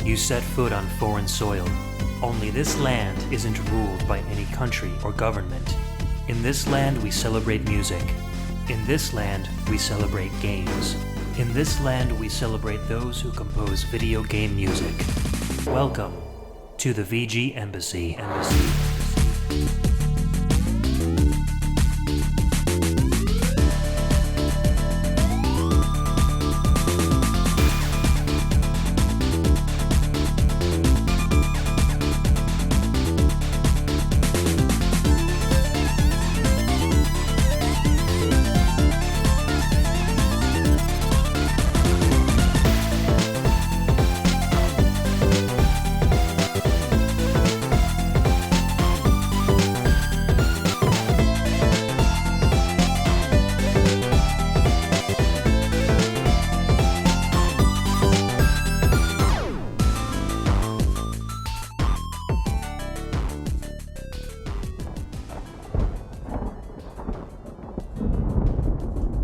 You set foot on foreign soil. Only this land isn't ruled by any country or government. In this land we celebrate music. In this land we celebrate games. In this land we celebrate those who compose video game music. Welcome to the VGMbassy.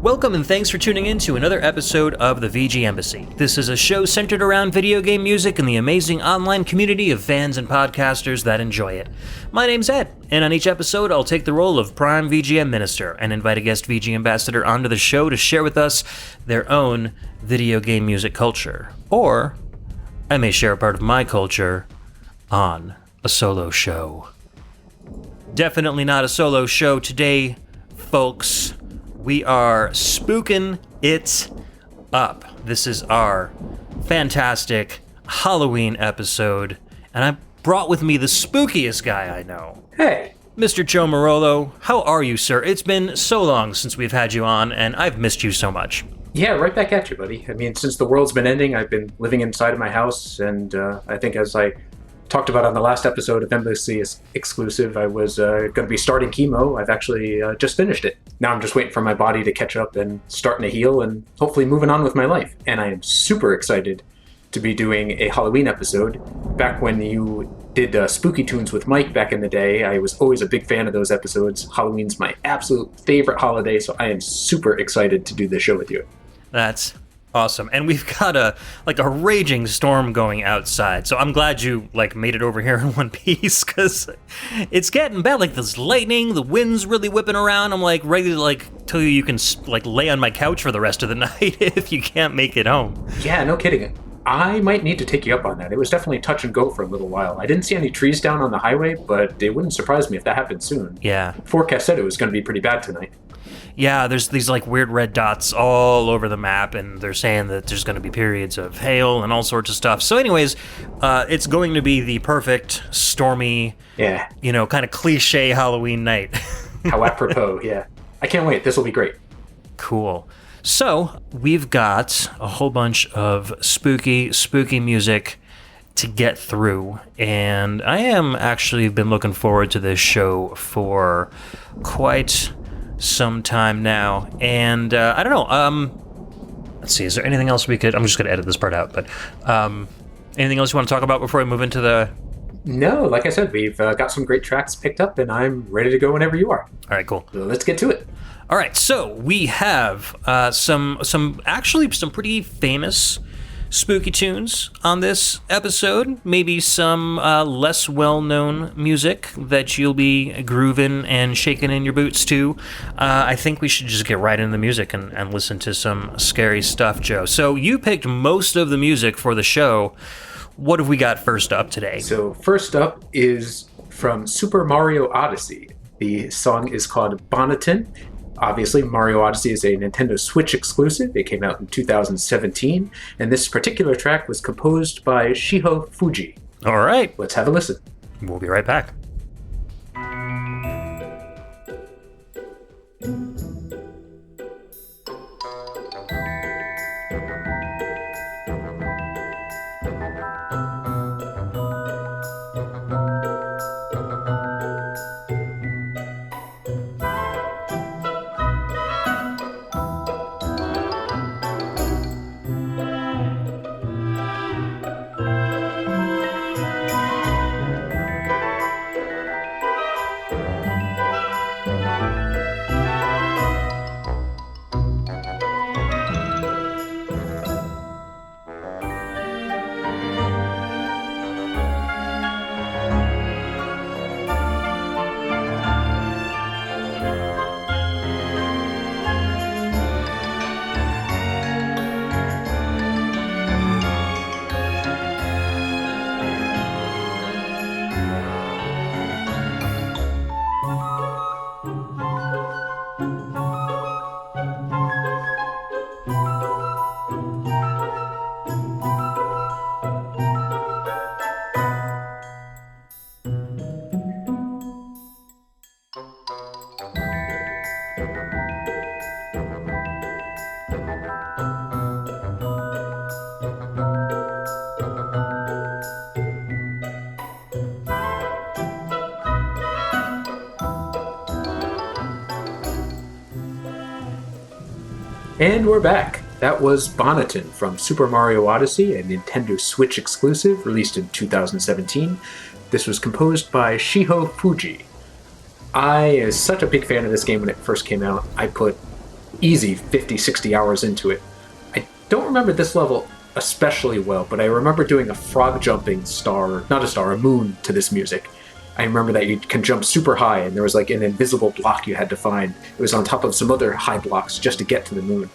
Welcome and thanks for tuning in to another episode of the VGMbassy. This is a show centered around video game music and the amazing online community of fans and podcasters that enjoy it. My name's Ed, and on each episode I'll take the role of Prime VGM Minister and invite a guest VG Ambassador onto the show to share with us their own video game music culture. Or I may share a part of my culture on a solo show. Definitely not a solo show today, folks. We are spooking it up. This is our fantastic Halloween episode, and I brought with me the spookiest guy I know. Hey. Mr. Joe Marolo, how are you, sir? It's been so long since we've had you on, and I've missed you so much. Yeah, right back at you, buddy. I mean, since the world's been ending, I've been living inside of my house, and I think as I talked about on the last episode of Embassy Exclusive, I was going to be starting chemo. I've actually just finished it. Now I'm just waiting for my body to catch up and starting to heal and hopefully moving on with my life. And I am super excited to be doing a Halloween episode. Back when you did Spooky Tunes with Mike back in the day, I was always a big fan of those episodes. Halloween's my absolute favorite holiday, so I am super excited to do this show with you. That's awesome. And we've got a raging storm going outside. So I'm glad you made it over here in one piece, because it's getting bad. There's lightning, the wind's really whipping around. I'm ready to tell you can lay on my couch for the rest of the night if you can't make it home. Yeah, no kidding. I might need to take you up on that. It was definitely touch and go for a little while. I didn't see any trees down on the highway, but it wouldn't surprise me if that happened soon. Yeah. Forecast said it was going to be pretty bad tonight. Yeah, there's these weird red dots all over the map, and they're saying that there's going to be periods of hail and all sorts of stuff. So anyways, it's going to be the perfect stormy, kind of cliche Halloween night. How apropos, yeah. I can't wait. This will be great. Cool. So we've got a whole bunch of spooky music to get through, and I am actually been looking forward to this show for quite some time now, and I don't know, let's see, is there anything else we could, I'm just going to edit this part out, but anything else you want to talk about before I move into the... No, like I said, we've got some great tracks picked up, and I'm ready to go whenever you are. All right, cool. Let's get to it. All right, so we have some pretty famous spooky tunes on this episode, maybe some less well-known music that you'll be grooving and shaking in your boots to. I think we should just get right into the music and listen to some scary stuff, Joe. So you picked most of the music for the show. What have we got first up today? So first up is from Super Mario Odyssey. The song is called Bonneton. Obviously, Mario Odyssey is a Nintendo Switch exclusive. It came out in 2017, and this particular track was composed by Shiho Fujii. All right. Let's have a listen. We'll be right back. And we're back. That was Bonneton from Super Mario Odyssey, a Nintendo Switch exclusive released in 2017. This was composed by Shiho Fujii. I was such a big fan of this game when it first came out. I put easy 50, 60 hours into it. I don't remember this level especially well, but I remember doing a frog jumping a moon to this music. I remember that you can jump super high, and there was like an invisible block you had to find. It was on top of some other high blocks just to get to the moon.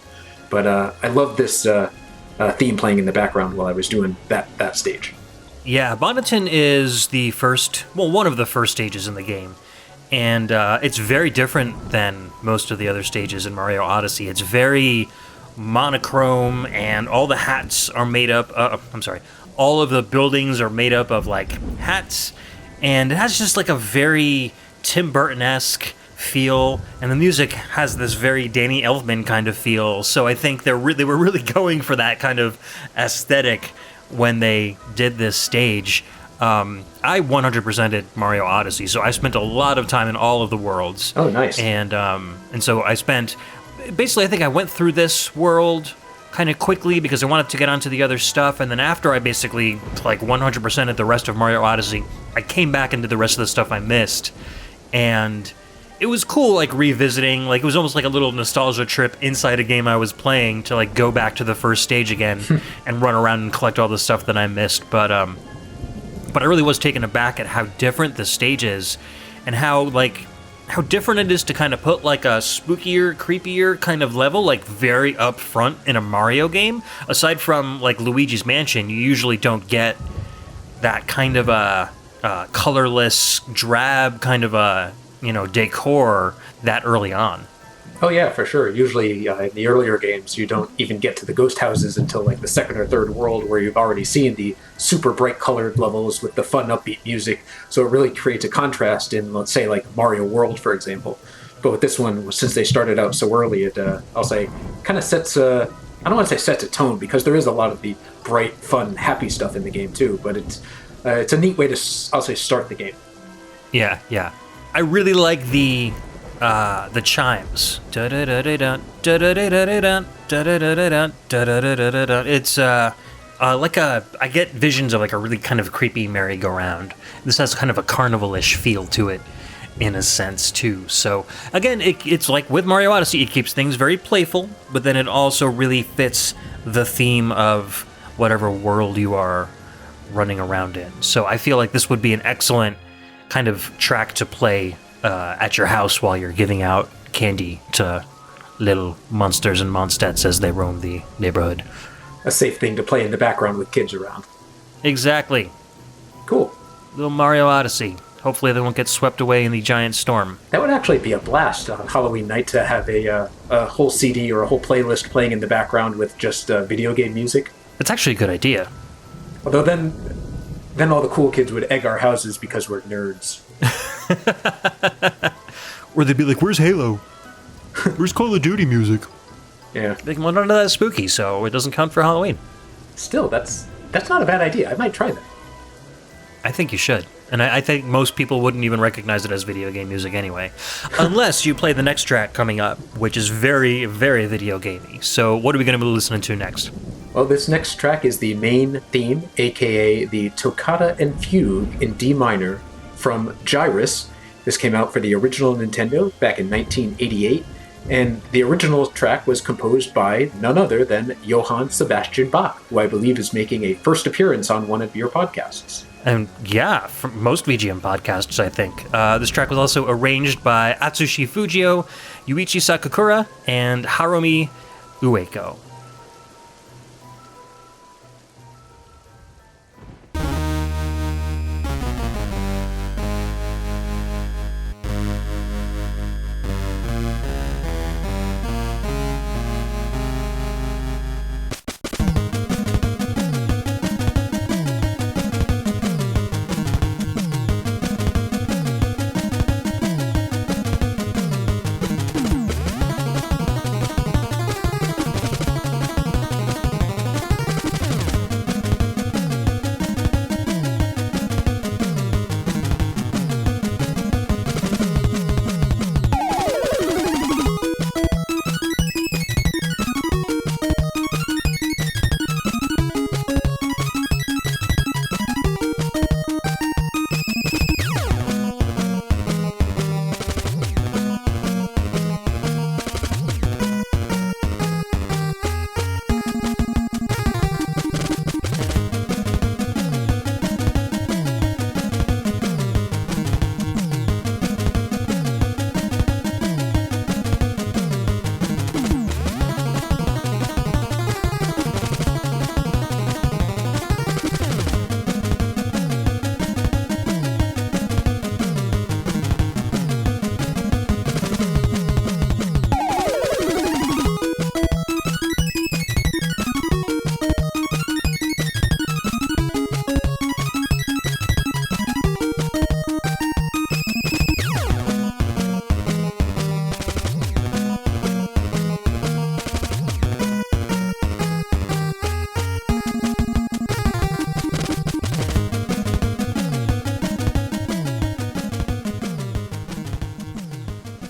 But I loved this theme playing in the background while I was doing that stage. Yeah, Bonneton is one of the first stages in the game. And it's very different than most of the other stages in Mario Odyssey. It's very monochrome, and all the hats are made up... all of the buildings are made up of, like, hats. And it has just, like, a very Tim Burton-esque feel. And the music has this very Danny Elfman kind of feel. So I think they were really going for that kind of aesthetic when they did this stage. I 100%ed Mario Odyssey, so I spent a lot of time in all of the worlds. Oh, nice. And so I spent... Basically, I think I went through this world kind of quickly because I wanted to get onto the other stuff, and then after I basically, like, 100%ed the rest of Mario Odyssey, I came back into the rest of the stuff I missed. And it was cool, like, revisiting. Like, it was almost like a little nostalgia trip inside a game I was playing to, like, go back to the first stage again and run around and collect all the stuff that I missed. But I really was taken aback at how different the stage is, and how different it is to kind of put like a spookier, creepier kind of level, like very up front in a Mario game. Aside from like Luigi's Mansion, you usually don't get that kind of a colorless, drab kind of a decor that early on. Oh yeah, for sure. Usually in the earlier games, you don't even get to the ghost houses until like the second or third world, where you've already seen the super bright colored levels with the fun upbeat music. So it really creates a contrast in, let's say, like Mario World, for example. But with this one, since they started out so early, it I'll say kind of sets I don't want to say sets a tone, because there is a lot of the bright, fun, happy stuff in the game too. But it's a neat way to, I'll say, start the game. Yeah. I really like the chimes. It's I get visions of like a really kind of creepy merry-go-round. This has kind of a carnival-ish feel to it, in a sense too. So again, it's like with Mario Odyssey, it keeps things very playful, but then it also really fits the theme of whatever world you are running around in. So I feel like this would be an excellent kind of track to play at your house while you're giving out candy to little monsters and monstets as they roam the neighborhood. A safe thing to play in the background with kids around. Exactly. Cool. Little Mario Odyssey. Hopefully they won't get swept away in the giant storm. That would actually be a blast on Halloween night, to have a whole CD or a whole playlist playing in the background with just video game music. It's actually a good idea. Although then all the cool kids would egg our houses because we're nerds. Or they'd be like, "Where's Halo? Where's Call of Duty music?" Yeah. They can wonder that's spooky, so it doesn't count for Halloween. Still, that's not a bad idea. I might try that. I think you should. And I think most people wouldn't even recognize it as video game music anyway. Unless you play the next track coming up, which is very, very video gamey. So what are we going to be listening to next? Well, this next track is the main theme, aka the Toccata and Fugue in D minor from Gyruss. This came out for the original Nintendo back in 1988. And the original track was composed by none other than Johann Sebastian Bach, who I believe is making a first appearance on one of your podcasts. And yeah, for most VGM podcasts, I think. This track was also arranged by Atsushi Fujio, Yūichi Sakakura, and Harumi Ueko.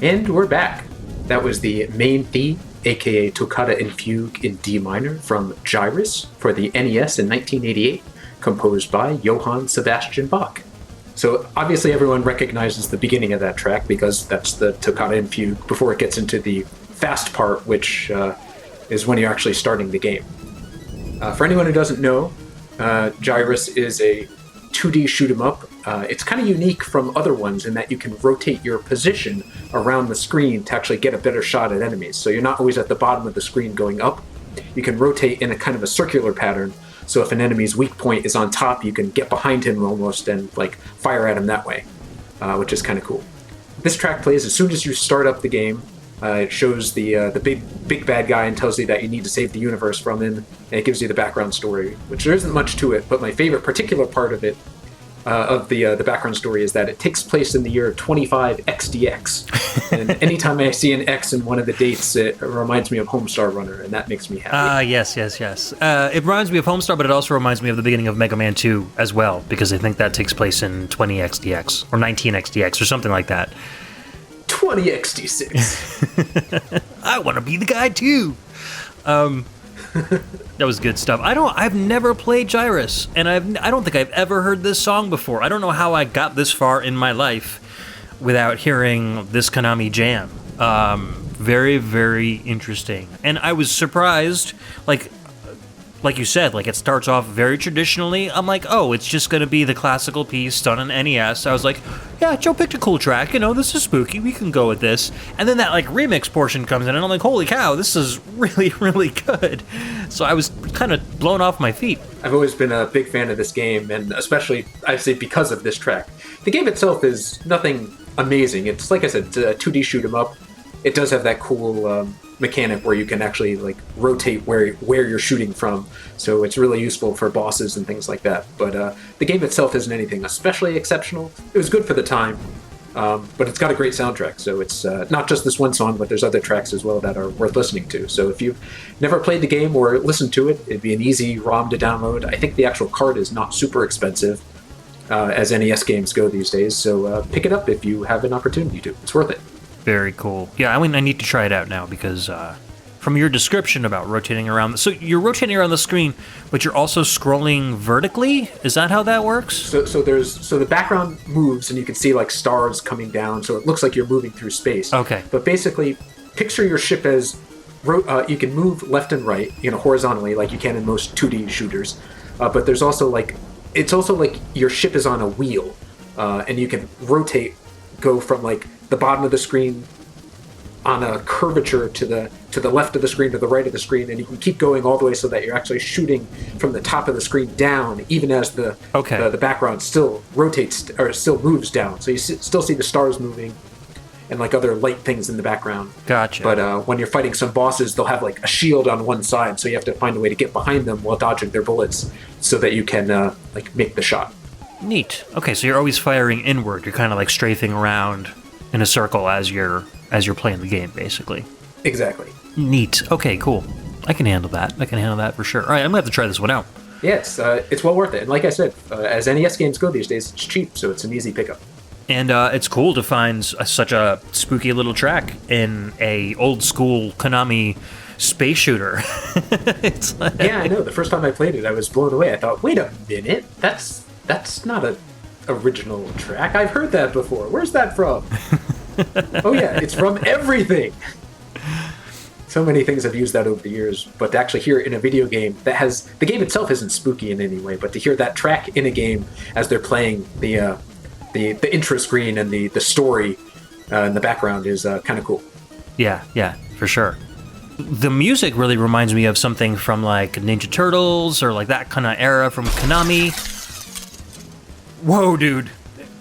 And we're back. That was the main theme, aka Toccata and Fugue in D minor from Gyruss for the NES in 1988, composed by Johann Sebastian Bach. So obviously everyone recognizes the beginning of that track because that's the Toccata and Fugue before it gets into the fast part, which is when you're actually starting the game. For anyone who doesn't know, Gyruss is a 2D shoot 'em up. It's kind of unique from other ones in that you can rotate your position around the screen to actually get a better shot at enemies. So you're not always at the bottom of the screen going up. You can rotate in a kind of a circular pattern. So if an enemy's weak point is on top, you can get behind him almost and like fire at him that way, which is kind of cool. This track plays as soon as you start up the game. It shows the big bad guy and tells you that you need to save the universe from him, and it gives you the background story, which there isn't much to it, but my favorite particular part of it, of the background story, is that it takes place in the year 25XDX, and anytime I see an X in one of the dates, it reminds me of Homestar Runner, and that makes me happy. Yes. It reminds me of Homestar, but it also reminds me of the beginning of Mega Man 2 as well, because I think that takes place in 20XDX, or 19XDX, or something like that. 20XD6. I want to be the guy too. That was good stuff. I've never played Gyruss, and I don't think I've ever heard this song before. I don't know how I got this far in my life without hearing this Konami jam. Very, very interesting. And I was surprised, like you said, like it starts off very traditionally. I'm like, oh, it's just going to be the classical piece done on NES. I was like, yeah, Joe picked a cool track. This is spooky. We can go with this. And then that like remix portion comes in, and I'm like, holy cow, this is really, really good. So I was kind of blown off my feet. I've always been a big fan of this game, and especially, I'd say, because of this track. The game itself is nothing amazing. It's, like I said, it's a 2D shoot 'em up. It does have that cool mechanic where you can actually like rotate where you're shooting from, so it's really useful for bosses and things like that. But the game itself isn't anything especially exceptional. It was good for the time, but it's got a great soundtrack, so it's not just this one song, but there's other tracks as well that are worth listening to. So if you've never played the game or listened to it, it'd be an easy ROM to download. I think the actual card is not super expensive as NES games go these days, so pick it up if you have an opportunity to. It's worth it. Very cool. Yeah, I need to try it out now because from your description about rotating around... So you're rotating around the screen, but you're also scrolling vertically? Is that how that works? So the background moves, and you can see like stars coming down, so it looks like you're moving through space. Okay. But basically, picture your ship as... you can move left and right, horizontally, like you can in most 2D shooters. But there's also like... It's also like your ship is on a wheel, and you can rotate, go from like the bottom of the screen on a curvature to the left of the screen, to the right of the screen, and you can keep going all the way so that you're actually shooting from the top of the screen down, even as the background still rotates or still moves down. So you still see the stars moving and like other light things in the background. Gotcha. But when you're fighting some bosses, they'll have like a shield on one side, so you have to find a way to get behind them while dodging their bullets so that you can like make the shot. Neat. Okay, so you're always firing inward. You're kind of like strafing around in a circle as you're playing the game, basically. Exactly. Neat. Okay, cool. I can handle that. For sure. All right, I'm gonna have to try this one out. Yes, it's well worth it. And like I said, as NES games go these days, it's cheap, so it's an easy pickup. And it's cool to find such a spooky little track in a old school Konami space shooter. It's like... Yeah, I know. The first time I played it, I was blown away. I thought, wait a minute, that's not a original track. I've heard that before. Where's that from? Oh yeah, it's from everything. So many things I've used that over the years, but to actually hear it in a video game that has... The game itself isn't spooky in any way, but to hear that track in a game as they're playing the intro screen and the story in the background is kind of cool. Yeah, for sure. The music really reminds me of something from like Ninja Turtles or like that kind of era from Konami. Whoa, dude.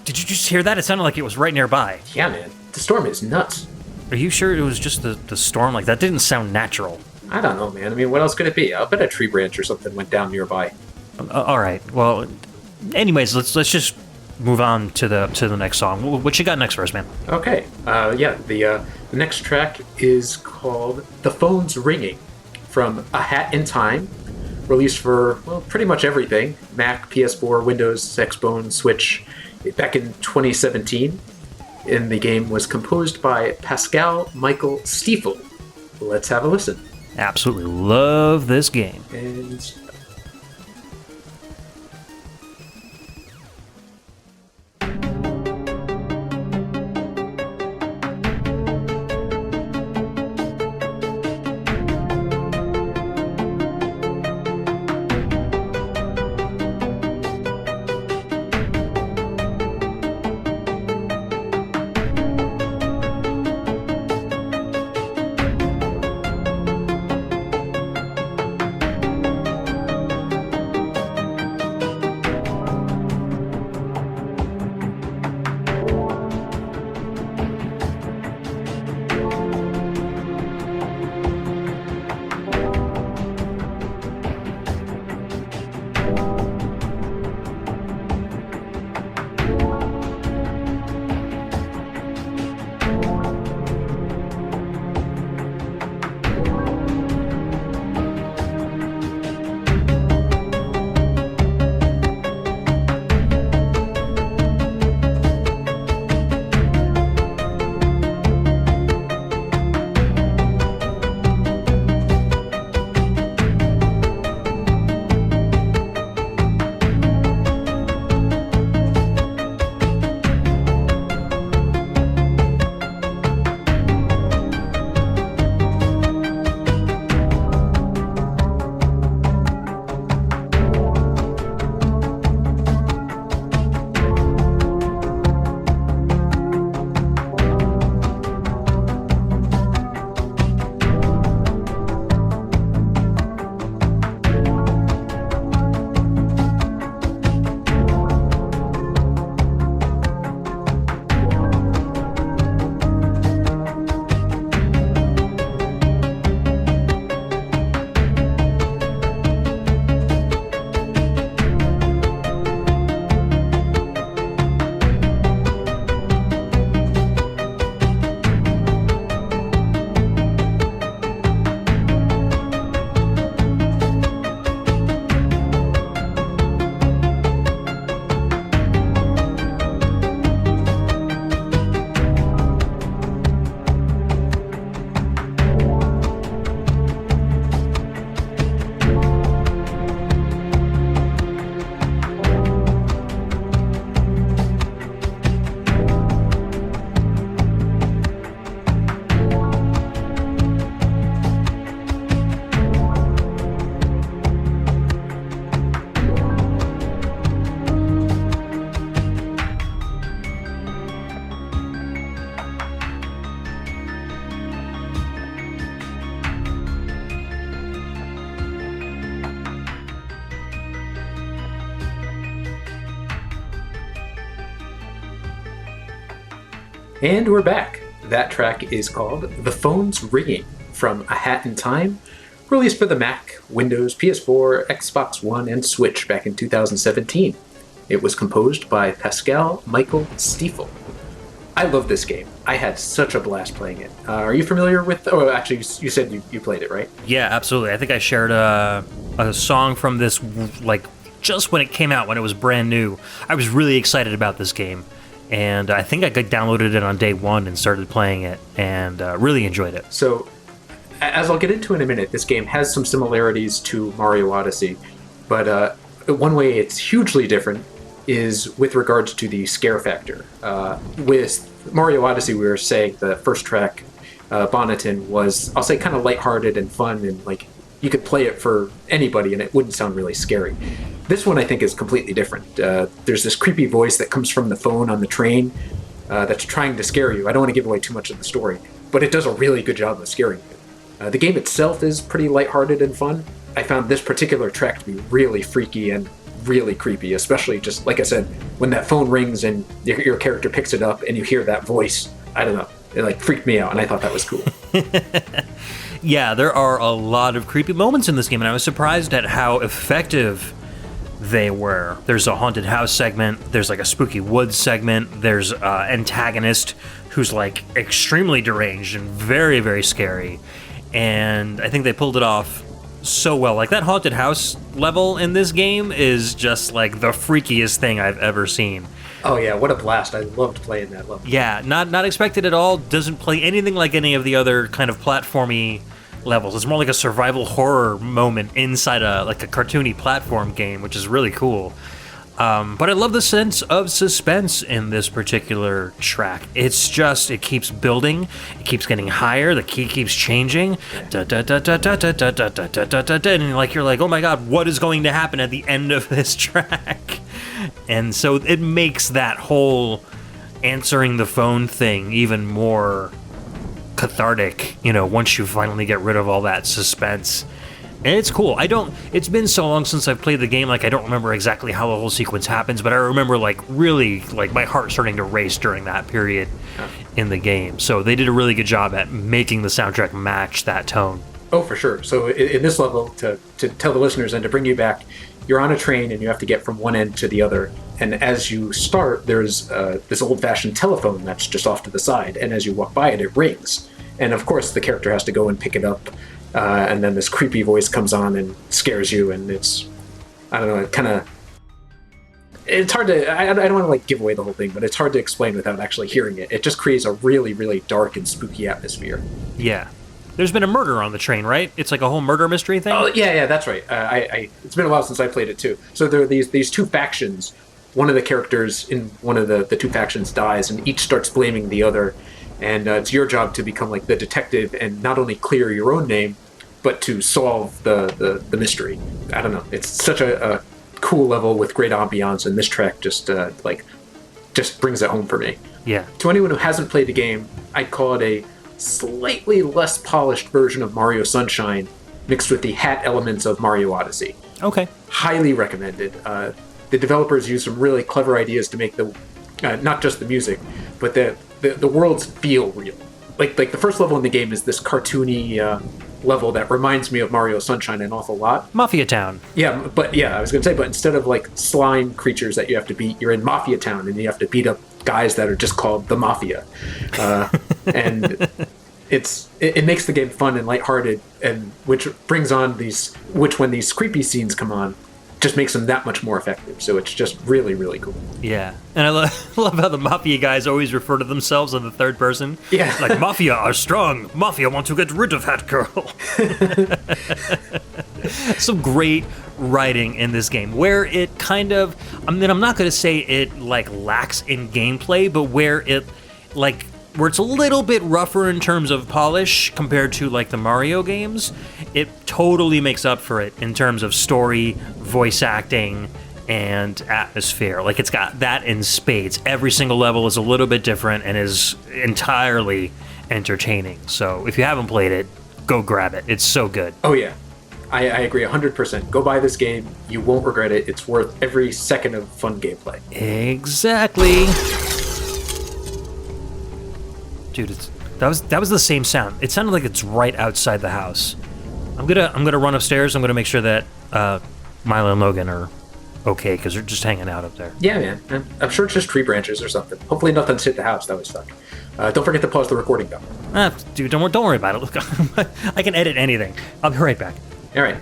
Did you just hear that? It sounded like it was right nearby. Yeah, man. The storm is nuts. Are you sure it was just the storm? Like, that didn't sound natural. I don't know, man. I mean, what else could it be? I'll bet a tree branch or something went down nearby. All right. Well, anyways, let's just move on to the next song. What you got next for us, man? Okay. The next track is called The Phone's Ringing from A Hat in Time, released for, well, pretty much everything. Mac, PS4, Windows, Xbox, Switch, back in 2017. in the game was composed by Pascal Michael Stiefel. Let's have a listen. Absolutely love this game. And And we're back. That track is called The Phone's Ringing from A Hat in Time, released for the Mac, Windows, PS4, Xbox One, and Switch back in 2017. It was composed by Pascal Michael Stiefel. I love this game. I had such a blast playing it. Are you familiar with... Oh, actually, you said you played it, right? Yeah, absolutely. I think I shared a song from this, like, just when it came out, when it was brand new. I was really excited about this game. And I think I downloaded it on day one and started playing it, and really enjoyed it. So, as I'll get into in a minute, this game has some similarities to Mario Odyssey, but one way it's hugely different is with regards to the scare factor. With Mario Odyssey, we were saying the first track, Bonneton, was, I'll say, kind of lighthearted and fun, and like you could play it for anybody and it wouldn't sound really scary. This one, I think, is completely different. There's this creepy voice that comes from the phone on the train that's trying to scare you. I don't want to give away too much of the story, but it does a really good job of scaring you. The game itself is pretty lighthearted and fun. I found this particular track to be really freaky and really creepy, especially just, like I said, when that phone rings and your character picks it up and you hear that voice. I don't know. It like freaked me out, and I thought that was cool. Yeah, there are a lot of creepy moments in this game, and I was surprised at how effective they were. There's a haunted house segment, there's like a spooky woods segment, there's an antagonist who's like extremely deranged and very, very scary. And I think they pulled it off so well. Like, that haunted house level in this game is just, like, the freakiest thing I've ever seen. Oh yeah, what a blast. I loved playing that level. Yeah, not expected at all. Doesn't play anything like any of the other kind of platformy levels. It's more like a survival horror moment inside a cartoony platform game, which is really cool. But I love the sense of suspense in this particular track. It's just, it keeps building, it keeps getting higher, the key keeps changing, and you're like, oh my god, what is going to happen at the end of this track? And so it makes that whole answering the phone thing even more cathartic, once you finally get rid of all that suspense. And it's cool. It's been so long since I've played the game, like, I don't remember exactly how the whole sequence happens, but I remember, like, really, like, my heart starting to race during that period in the game. So they did a really good job at making the soundtrack match that tone. Oh, for sure. So in this level, to tell the listeners and to bring you back, you're on a train and you have to get from one end to the other. And as you start, there's this old-fashioned telephone that's just off to the side. And as you walk by it, it rings. And of course, the character has to go and pick it up. And then this creepy voice comes on and scares you. And it's, I don't know, it's hard to, I don't want to like give away the whole thing, but it's hard to explain without actually hearing it. It just creates a really, really dark and spooky atmosphere. Yeah. There's been a murder on the train, right? It's like a whole murder mystery thing? Oh, yeah, that's right. It's been a while since I played it, too. So there are these two factions. One of the characters in one of the two factions dies, and each starts blaming the other. And it's your job to become like the detective and not only clear your own name, but to solve the mystery. I don't know. It's such a cool level with great ambiance, and this track just brings it home for me. Yeah. To anyone who hasn't played the game, I'd call it a slightly less polished version of Mario Sunshine mixed with the hat elements of Mario Odyssey. Okay. Highly recommended. The developers use some really clever ideas to make the not just the music, but the worlds feel real. Like the first level in the game is this cartoony level that reminds me of Mario Sunshine an awful lot. Mafia Town. Yeah, I was going to say, but instead of like slime creatures that you have to beat, you're in Mafia Town and you have to beat up guys that are just called the Mafia. And it makes the game fun and lighthearted, and when these creepy scenes come on, just makes them that much more effective. So it's just really, really cool. Yeah. And I love how the Mafia guys always refer to themselves in the third person. Yeah. Like, Mafia are strong. Mafia want to get rid of that girl. Some great writing in this game where it kind of, I'm not going to say it like lacks in gameplay, but where it's a little bit rougher in terms of polish compared to like the Mario games, it totally makes up for it in terms of story, voice acting, and atmosphere. Like, it's got that in spades. Every single level is a little bit different and is entirely entertaining. So if you haven't played it, go grab it. It's so good. Oh yeah, I agree 100%. Go buy this game. You won't regret it. It's worth every second of fun gameplay. Exactly. Dude, that was the same sound. It sounded like it's right outside the house. I'm gonna run upstairs. I'm gonna make sure that Milo and Logan are okay because they're just hanging out up there. Yeah, man. I'm sure it's just tree branches or something. Hopefully nothing's hit the house. That was fun. Don't forget to pause the recording though. Dude, don't worry about it. Look, I can edit anything. I'll be right back. All right.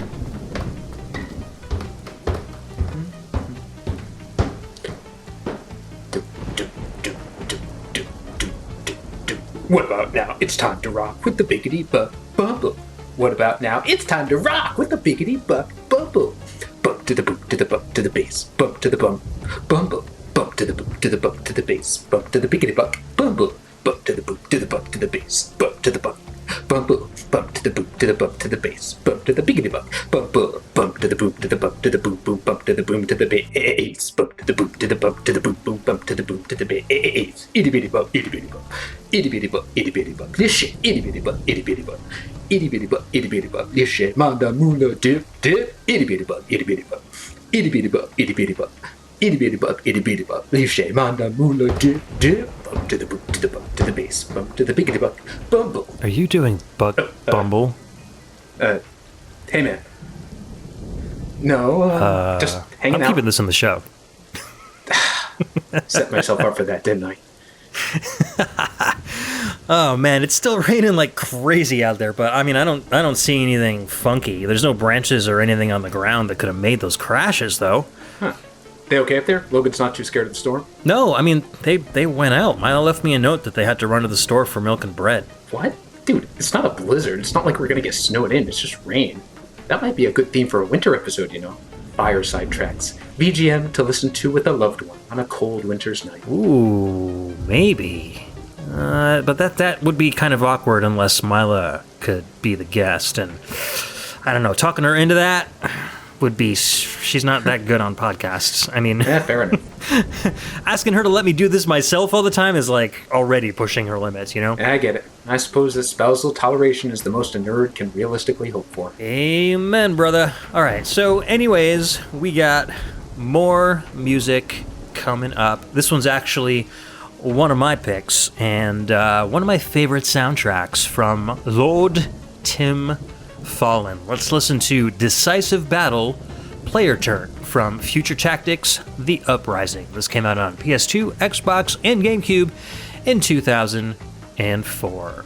What about now? It's time to rock with the biggity buck bumble. What about now? It's time to rock with the biggity buck bumble. Bump to the boop to the bump to the bass. Bump to the bump bumble. Bump to the boop to the bump to the bass. Bump to the biggity buck bumble. Bump to the boop to the bump to the bass. Bump to the bump bumble. Bump to the boop to the bump to the bass. Bump to the biggity buck bumble. Bump to the boop to the bump to the boop boop bump to the boom to the bass. Bump to the boop to the bump to the boop boop bump to the boom to the bass. Itty bitty bump, itty bitty bump. Itty bitty bump, itty bitty bump. This shit, itty bitty bump, itty bitty bump. Itty bitty bump, itty bitty bump. This shit, manda mula dip dip. Itty bitty bump, itty bitty bump. Itty bitty bump, itty bitty bump. Itty bitty bump, itty bitty bump. This shit, manda mula dip dip. Bump to the boop to the bump to the bass. Bump to the biggity bump. Bumble. Are you doing Bumble? Hey man. No, just hanging out. I'm keeping this in the show. Set myself up for that, didn't I? Oh man, it's still raining like crazy out there, but I mean, I don't see anything funky. There's no branches or anything on the ground that could have made those crashes, though. Huh. They okay up there? Logan's not too scared of the storm? No, I mean, they went out. Milo left me a note that they had to run to the store for milk and bread. What? Dude, it's not a blizzard. It's not like we're gonna get snowed in. It's just rain. That might be a good theme for a winter episode, you know? Fireside tracks. VGM to listen to with a loved one on a cold winter's night. Ooh, maybe. But that would be kind of awkward unless Mila could be the guest, and I don't know, talking her into that would be, she's not that good on podcasts. I mean, yeah, fair enough. Asking her to let me do this myself all the time is like already pushing her limits, you know? Yeah, I get it. I suppose that spousal toleration is the most a nerd can realistically hope for. Amen, brother. All right, so anyways, we got more music coming up. This one's actually one of my picks, and one of my favorite soundtracks from Lord Tim Follin. Let's listen to Decisive Battle, Player Turn from Future Tactics, The Uprising. This came out on PS2, Xbox, and GameCube in 2004.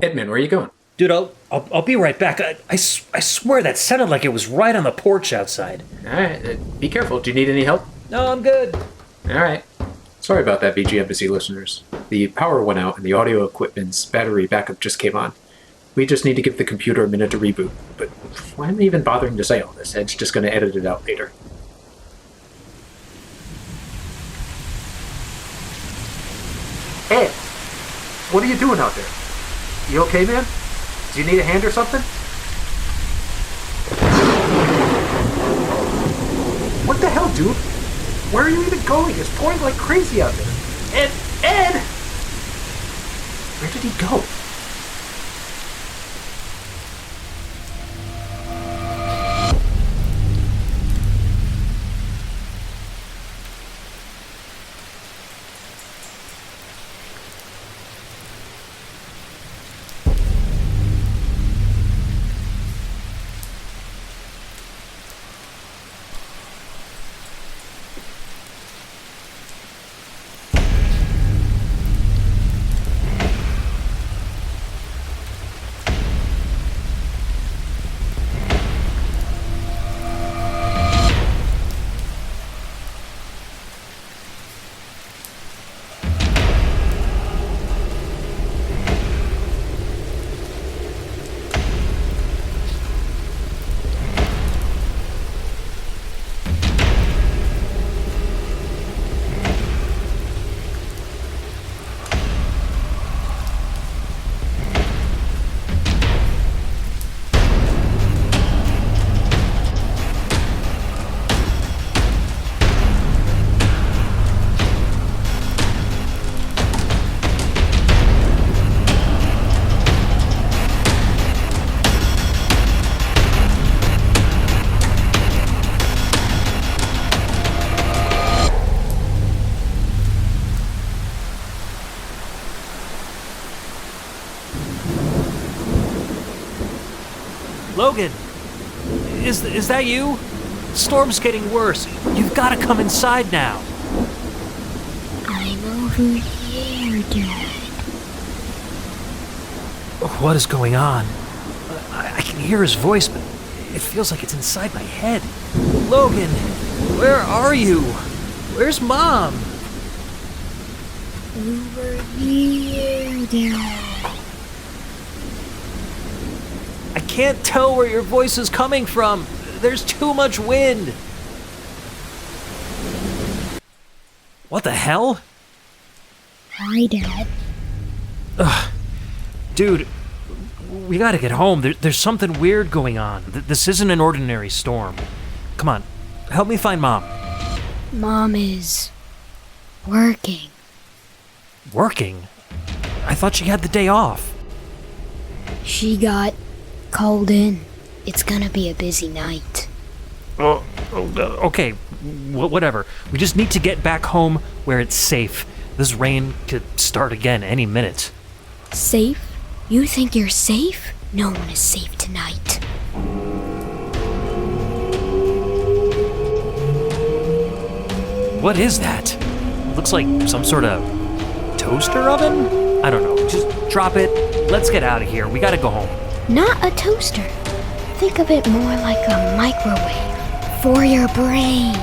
Edmund, where are you going? Dude, I'll be right back. I swear that sounded like it was right on the porch outside. All right, be careful. Do you need any help? No, I'm good. All right. Sorry about that, VGMbassy listeners. The power went out and the audio equipment's battery backup just came on. We just need to give the computer a minute to reboot. But why am I even bothering to say all this? Ed's just going to edit it out later. Ed, what are you doing out there? You okay, man? Do you need a hand or something? What the hell, dude? Where are you even going? It's pouring like crazy out there. Ed! Where did he go? Logan, is that you? Storm's getting worse. You've got to come inside now. I'm over here, Dad. What is going on? I can hear his voice, but it feels like it's inside my head. Logan, where are you? Where's Mom? Over here, Dad. I can't tell where your voice is coming from. There's too much wind. What the hell? Hi, Dad. Ugh. Dude, we gotta get home. There's something weird going on. This isn't an ordinary storm. Come on, help me find Mom. Mom is working. Working? I thought she had the day off. She got called in. It's gonna be a busy night. Okay, whatever. We just need to get back home where it's safe. This rain could start again any minute. Safe? You think you're safe? No one is safe tonight. What is that? Looks like some sort of toaster oven? I don't know. Just drop it. Let's get out of here. We gotta go home. Not a toaster. Think of it more like a microwave for your brain.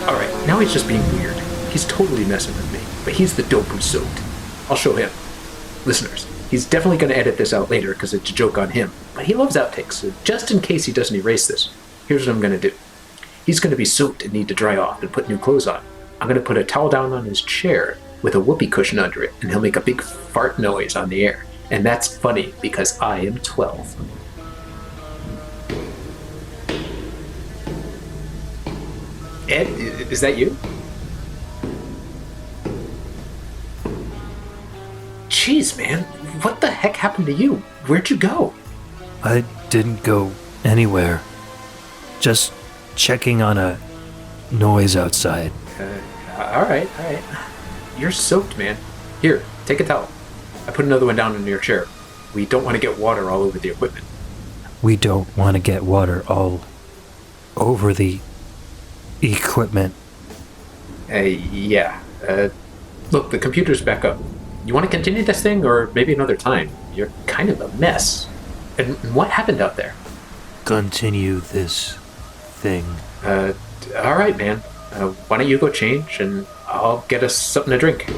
Alright, now he's just being weird. He's totally messing with me, but he's the dope who's soaked. I'll show him. Listeners, he's definitely going to edit this out later because it's a joke on him, but he loves outtakes, so just in case he doesn't erase this, here's what I'm going to do. He's going to be soaked and need to dry off and put new clothes on. I'm going to put a towel down on his chair with a whoopee cushion under it, and he'll make a big fart noise on the air. And that's funny because I am 12. Ed, is that you? Jeez, man, what the heck happened to you? Where'd you go? I didn't go anywhere. Just checking on a noise outside. Alright. You're soaked, man. Here, take a towel. I put another one down in your chair. We don't want to get water all over the equipment. We don't want to get water all over the equipment. Yeah. Look, the computer's back up. You want to continue this thing, or maybe another time? You're kind of a mess. And what happened out there? Continue this thing. Alright, man. Why don't you go change, and I'll get us something to drink.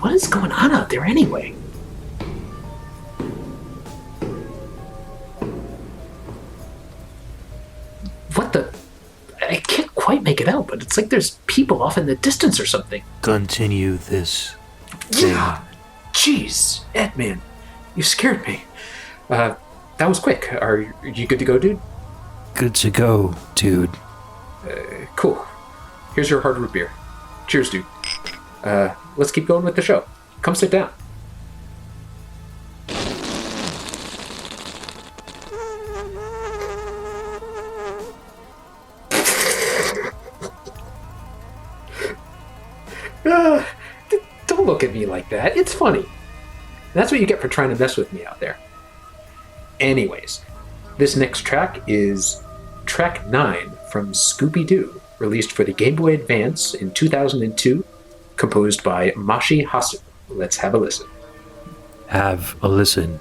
What is going on out there anyway? What the... I can't quite make it out, but it's like there's people off in the distance or something. Continue this thing. Yeah. Jeez, Ed, man. You scared me. That was quick. Are you good to go, dude? Good to go, dude. Cool. Here's your hard root beer. Cheers, dude. Let's keep going with the show. Come sit down. Don't look at me like that. It's funny. That's what you get for trying to mess with me out there. Anyways, this next track is track 9 from Scooby-Doo, released for the Game Boy Advance in 2002, composed by Mashi Hasu. Let's have a listen. Have a listen.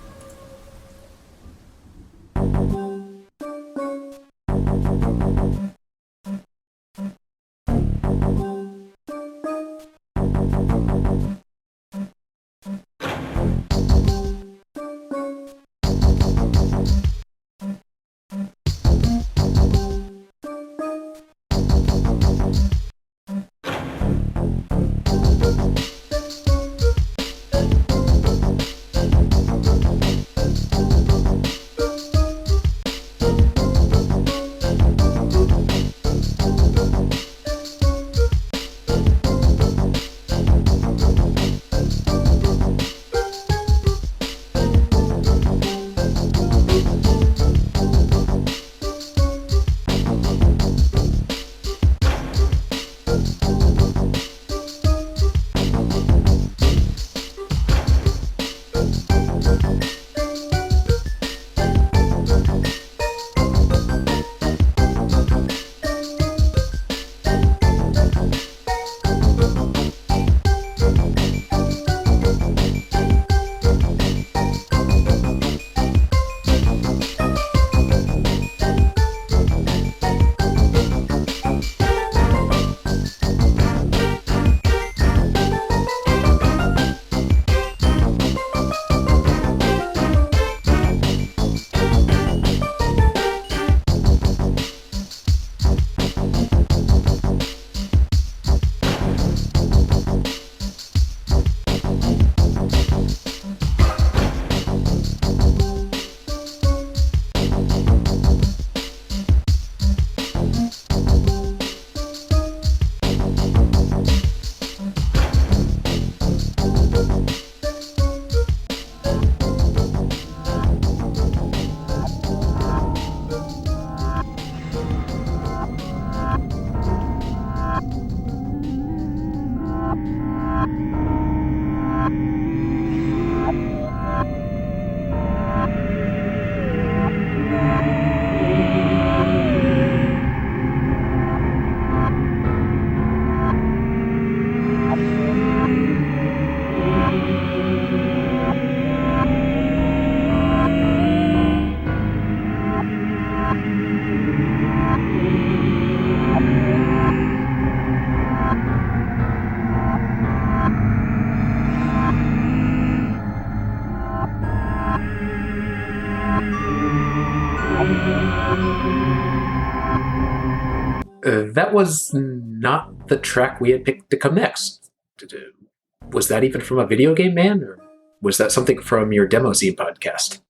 That was not the track we had picked to come next. Was that even from a video game man, or was that something from your Demo Zine podcast?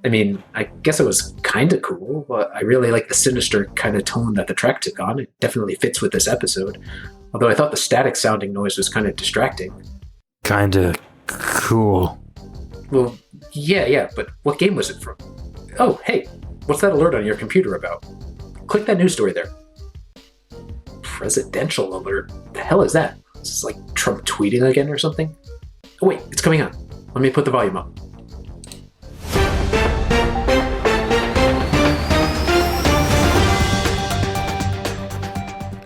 I mean, I guess it was kind of cool, but I really like the sinister kind of tone that the track took on. It definitely fits with this episode. Although I thought the static sounding noise was kind of distracting. Kinda cool. Well, yeah, but what game was it from? Oh, hey, what's that alert on your computer about? Click that news story there. Presidential alert? The hell is that? Is this like Trump tweeting again or something? Oh wait, it's coming on. Let me put the volume up.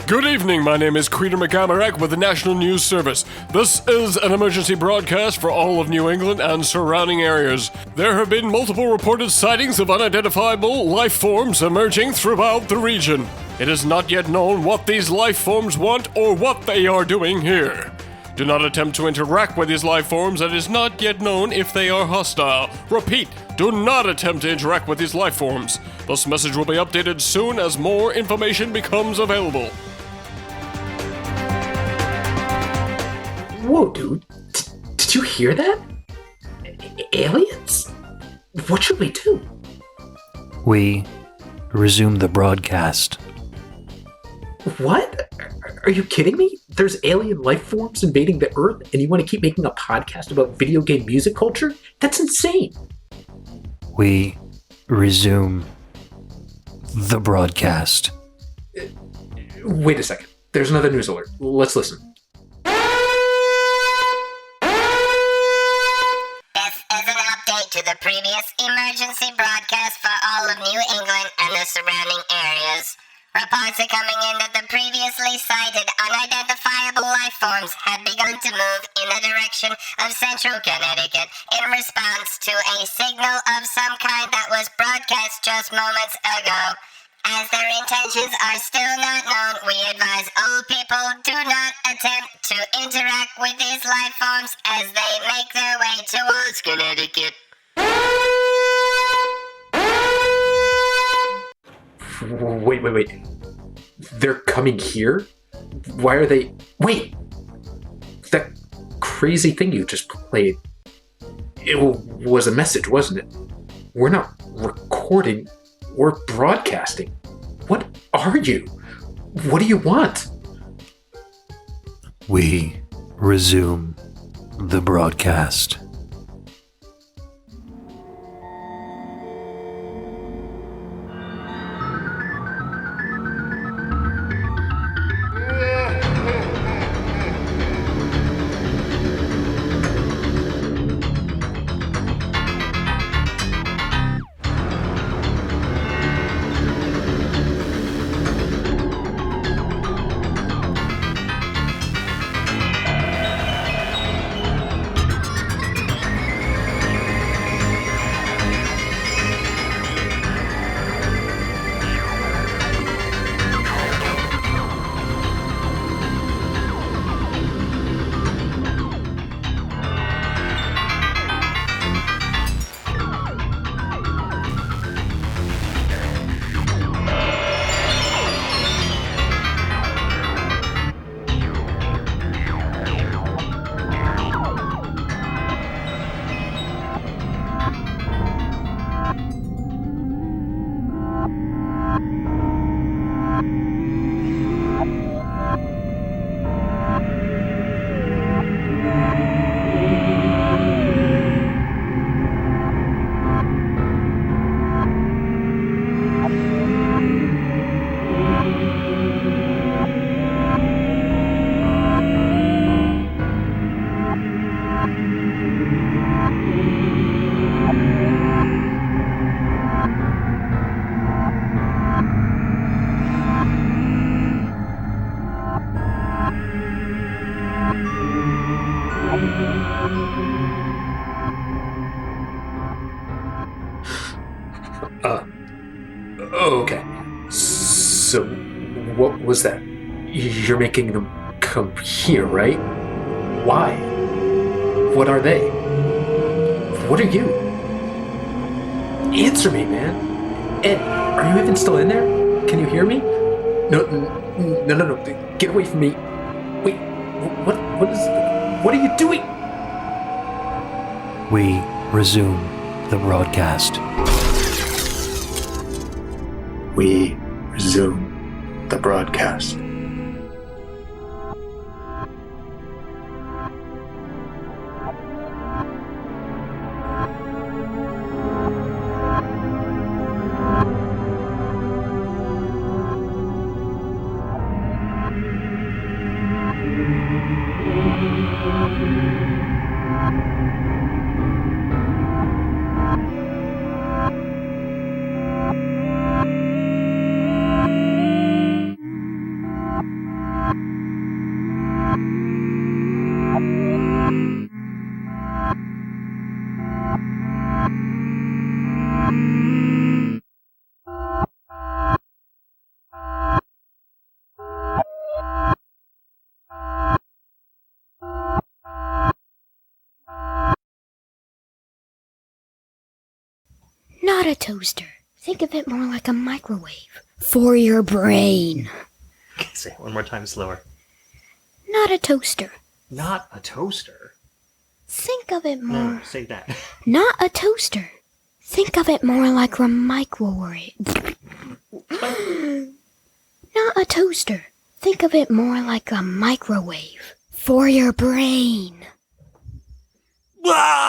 Good evening, my name is Creeder McAmarack with the National News Service. This is an emergency broadcast for all of New England and surrounding areas. There have been multiple reported sightings of unidentifiable life forms emerging throughout the region. It is not yet known what these life forms want or what they are doing here. Do not attempt to interact with these life forms, and it is not yet known if they are hostile. Repeat, do not attempt to interact with these life forms. This message will be updated soon as more information becomes available. Whoa, dude. Did you hear that? Aliens? What should we do? We resume the broadcast. What? Are you kidding me? There's alien life forms invading the Earth, and you want to keep making a podcast about video game music culture? That's insane. We resume the broadcast. Wait a second. There's another news alert. Let's listen. To the previous emergency broadcast for all of New England and the surrounding areas. Reports are coming in that the previously sighted unidentifiable life forms have begun to move in the direction of central Connecticut in response to a signal of some kind that was broadcast just moments ago. As their intentions are still not known, we advise all people do not attempt to interact with these life forms as they make their way towards Connecticut. Wait. They're coming here? Why are they... Wait! That crazy thing you just played, it was a message, wasn't it? We're not recording, we're broadcasting. What are you? What do you want? We resume the broadcast. Okay. So, what was that? You're making them come here, right? Why? What are they? What are you? Answer me, man. Ed, are you even still in there? Can you hear me? No. Get away from me. Wait, what are you doing? We resume the broadcast. We resume the broadcast. Not a toaster. Think of it more like a microwave. For your brain. Say it one more time slower. Not a toaster. Not a toaster? Think of it more... No, say that. Not a toaster. Think of it more like a microwave. Not a toaster. Think of it more like a microwave. For your brain. Wow.